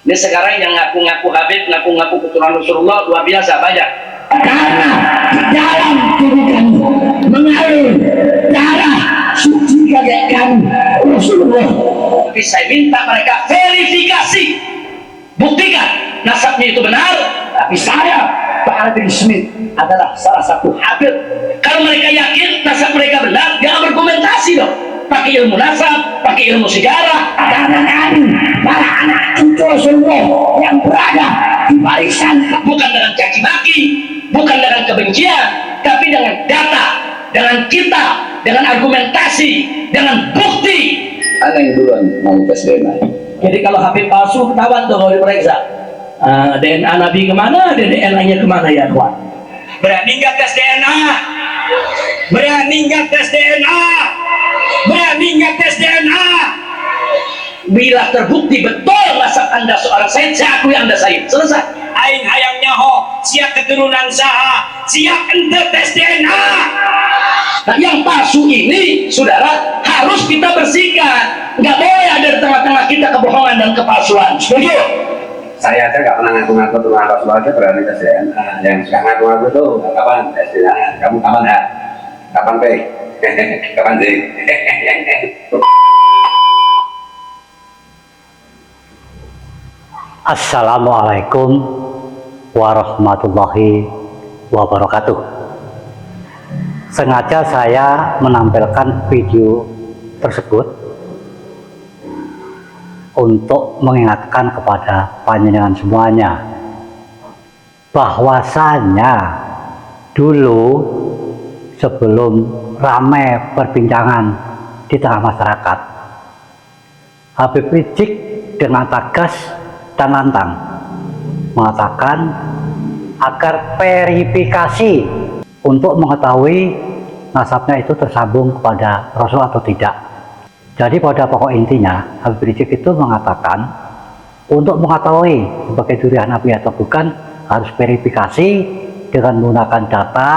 Ini sekarang yang ngaku-ngaku Habib, ngaku-ngaku keturunan Rasulullah luar biasa banyak. Karena di dalam tubuh kamu mengalir darah suci bagaikan Rasulullah. Tapi saya minta mereka verifikasi, buktikan nasabnya itu benar. Tapi saya, Pak Alvin Smith, adalah salah satu Habib. Kalau mereka yakin nasab mereka benar, jangan berkomentasi dong. Pakai ilmu nasab, pakai ilmu sejarah. Karena kami, para anak cucu Rasulullah yang berada di barisan, Bukan dengan caci maki, bukan dengan kebencian, tapi dengan data, dengan kitab, dengan argumentasi, dengan bukti. Ada yang duluan mau tes DNA. Jadi kalau Habib palsu ketahuan tuh kalau diperiksa. DNA Nabi kemana, DNA-nya kemana ya kawan? Berani nggak tes DNA? Berani nggak tes DNA? Berani nggak tes DNA? Bila terbukti betul nasab anda seorang Said, saya akui anda Said. Selesai. Aing hayang nyaho, siap keturunan saha, siap ente tes DNA. Nah, yang palsu ini, saudara, harus kita bersihkan. Nggak boleh ada di tengah-tengah kita kebohongan dan kepalsuan. Setuju? Saya aja nggak pernah ngaku-ngaku turunan Rasulullah aja berani tes DNA. Yang suka ngaku-ngaku tuh kapan tes DNA? Kamu kapan ya? Kapan Pe? Kapan sih? Assalamualaikum warahmatullahi wabarakatuh. Sengaja saya menampilkan video tersebut untuk mengingatkan kepada panjenengan semuanya bahwasanya dulu sebelum ramai perbincangan di tengah masyarakat, Habib Rizik dengan tegas dan lantang mengatakan agar verifikasi untuk mengetahui nasabnya itu tersambung kepada Rasul atau tidak. Jadi pada pokok intinya Habib Rizik itu mengatakan untuk mengetahui sebagai durian Nabi atau bukan harus verifikasi dengan menggunakan data,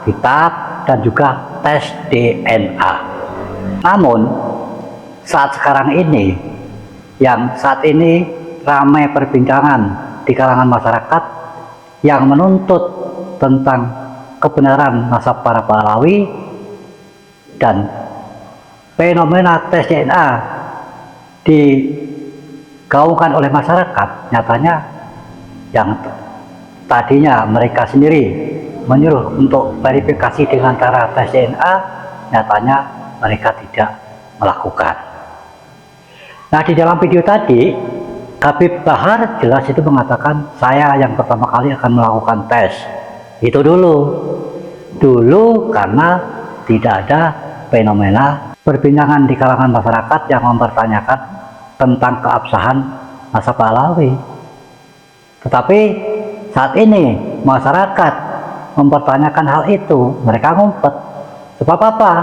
kitab, dan juga tes DNA. Namun saat sekarang ini, yang saat ini ramai perbincangan di kalangan masyarakat yang menuntut tentang kebenaran nasab para pahlawi dan fenomena tes DNA digaungkan oleh masyarakat, nyatanya yang tadinya mereka sendiri menyuruh untuk verifikasi dengan cara tes DNA, nyatanya mereka tidak melakukan. Nah, di dalam video tadi Habib Bahar jelas itu mengatakan saya yang pertama kali akan melakukan tes. Itu dulu karena tidak ada fenomena perbincangan di kalangan masyarakat yang mempertanyakan tentang keabsahan nasab pahlawi. Tetapi saat ini masyarakat mempertanyakan hal itu, mereka ngumpet. Sebab apa?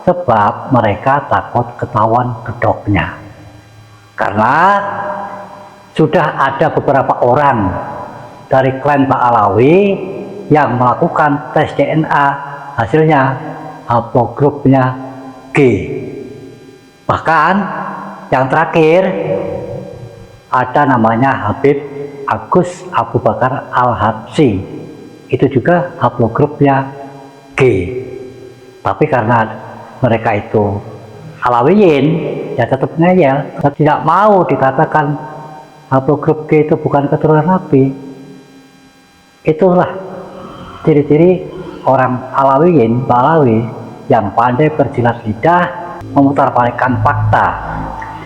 Sebab mereka takut ketahuan kedoknya. Karena sudah ada beberapa orang dari klan Pak Alawi yang melakukan tes DNA, hasilnya haplogrupnya G. Bahkan yang terakhir ada namanya Habib Agus Abu Bakar Al-Habsyi, itu juga haplogrupnya G. Tapi karena mereka itu Alawiyin, ya tetap ngeyel, tidak mau dikatakan haplogrup G itu bukan keturunan Nabi. Itulah ciri-ciri orang Alawiyin, Alawi yang pandai berjilat lidah, memutarbalikkan fakta.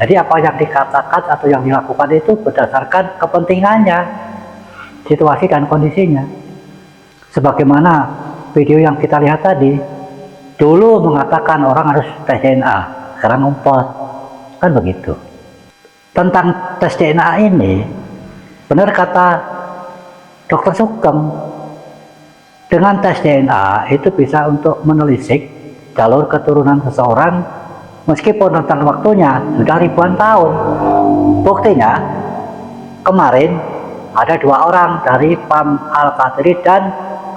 Jadi apa yang dikatakan atau yang dilakukan itu berdasarkan kepentingannya, situasi dan kondisinya. Sebagaimana video yang kita lihat tadi, dulu mengatakan orang harus tes DNA, sekarang ngumpet, kan begitu. Tentang tes DNA ini, benar kata Dr. Sugeng, dengan tes DNA itu bisa untuk menelisik jalur keturunan seseorang meskipun rentang waktunya sudah ribuan tahun. Buktinya, kemarin ada 2 orang dari Pam Al-Qadiri dan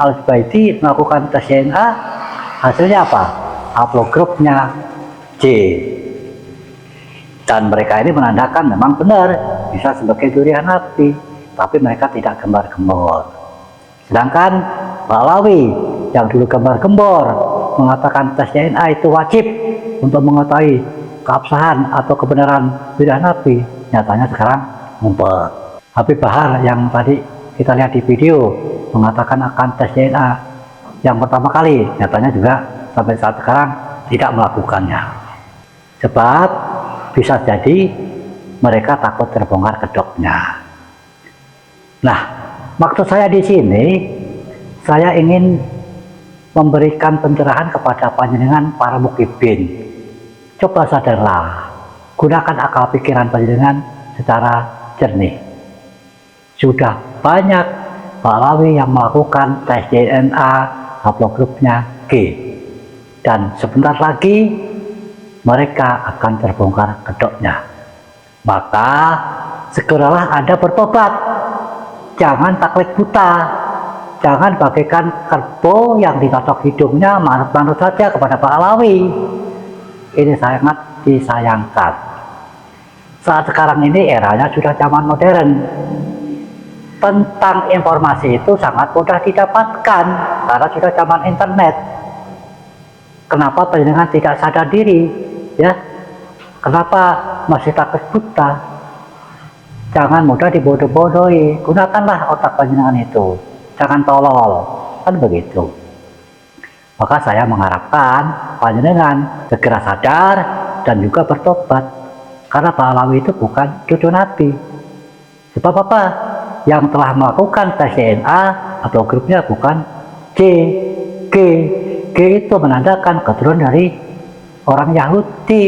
Al-Zubaidi melakukan tes DNA, hasilnya apa? Haplogrupnya J. Dan mereka ini menandakan memang benar bisa sebagai durian nabi, tapi mereka tidak gembar-gembor. Sedangkan Pahlawi yang dulu gembar-gembor mengatakan tes DNA itu wajib untuk mengetahui keabsahan atau kebenaran durian nabi, nyatanya sekarang ngumpet. Habib Bahar yang tadi kita lihat di video mengatakan akan tes DNA yang pertama kali, nyatanya juga sampai saat sekarang tidak melakukannya. Sebab bisa jadi mereka takut terbongkar kedoknya. Nah, maksud saya di sini, saya ingin memberikan pencerahan kepada panjenengan para mukibin. Coba sadarlah, gunakan akal pikiran panjenengan secara jernih. Sudah banyak Pahlawi yang melakukan tes DNA haplogrupnya G, dan sebentar lagi mereka akan terbongkar kedoknya. Maka segeralah Anda bertobat, jangan taklid buta, jangan bagaikan kerbau yang dicocok hidungnya manut-manut saja kepada Pahlawi. Ini sangat disayangkan. Saat sekarang ini eranya sudah zaman modern. Tentang informasi itu sangat mudah didapatkan karena sudah zaman internet. Kenapa panjenengan tidak sadar diri, ya? Kenapa masih takut buta? Jangan mudah dibodoh-bodohi. Gunakanlah otak panjenengan itu, jangan tolol, kan begitu. Maka saya mengharapkan panjenengan segera sadar dan juga bertobat, karena Pahlawi itu bukan cucu Nabi. Sebab apa? Yang telah melakukan tes DNA atau grupnya bukan G. G itu menandakan keturunan dari orang Yahudi,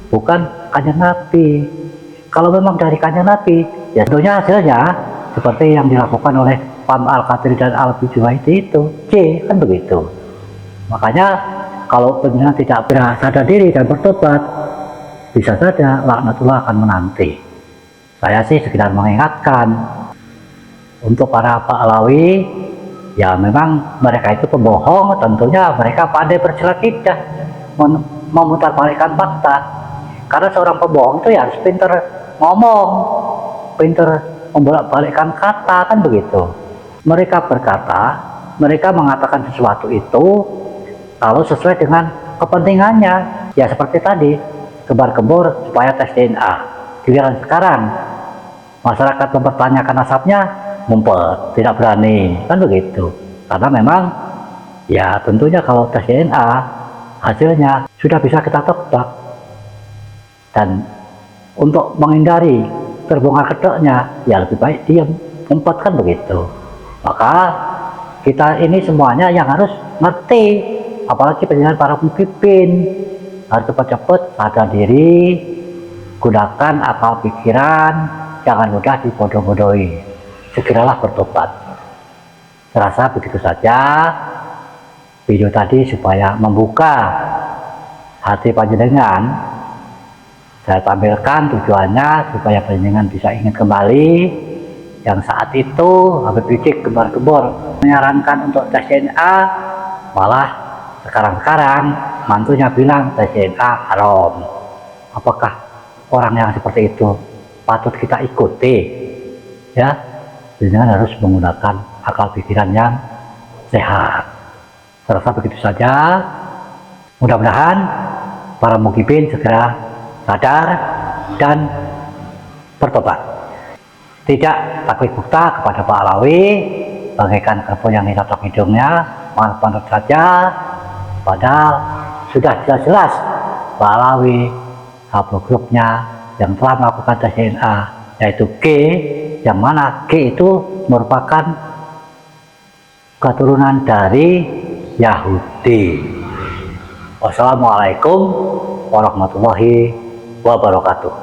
bukan Kanjeng Nabi. Kalau memang dari Kanjeng Nabi, ya tentunya hasilnya seperti yang dilakukan oleh Pam Al-Qadri dan Al-Bijuwaiti itu C, kan begitu. Makanya kalau penjenengan tidak sadar diri dan bertobat, bisa saja laknatullah akan menanti. Saya sih sekedar mengingatkan untuk para Pahlawi, ya memang mereka itu pembohong, tentunya mereka pandai bersilat lidah, memutarbalikkan fakta. Karena seorang pembohong itu ya harus pinter ngomong, pinter membolak-balikkan kata, kan begitu. Mereka berkata, mereka mengatakan sesuatu itu kalau sesuai dengan kepentingannya, ya seperti tadi, gembar-gembor supaya tes DNA. Giliran sekarang masyarakat mempertanyakan nasabnya, ngumpet, tidak berani, kan begitu. Karena memang ya tentunya kalau tes DNA hasilnya sudah bisa kita tebak, dan untuk menghindari terbongkar kedoknya ya lebih baik diam, ngumpet, kan begitu. Maka kita ini semuanya yang harus ngerti, apalagi penjelasan para pemimpin, harus cepat-cepat sadar diri, gunakan akal pikiran, jangan mudah dibodoh-bodohi. Segeralah bertobat. Terasa begitu saja video tadi supaya membuka hati panjenengan. Saya tampilkan tujuannya supaya panjenengan bisa ingat kembali yang saat itu Habib Rizik gembar-gembor menyarankan untuk tes DNA, malah sekarang-sekarang mantunya bilang tes DNA haram. Apakah orang yang seperti itu patut kita ikuti? Ya, dengan harus menggunakan akal pikiran yang sehat. Serasa begitu saja. Mudah-mudahan para mukibin segera sadar dan bertobat. Tidak taklid buta kepada Pahlawi, bagaikan kerbau yang dicocok hidungnya, manut-manut saja. Padahal sudah jelas-jelas Pahlawi haplogrupnya yang telah melakukan tes DNA yaitu G, yang mana G itu merupakan keturunan dari Yahudi. Wassalamualaikum warahmatullahi wabarakatuh.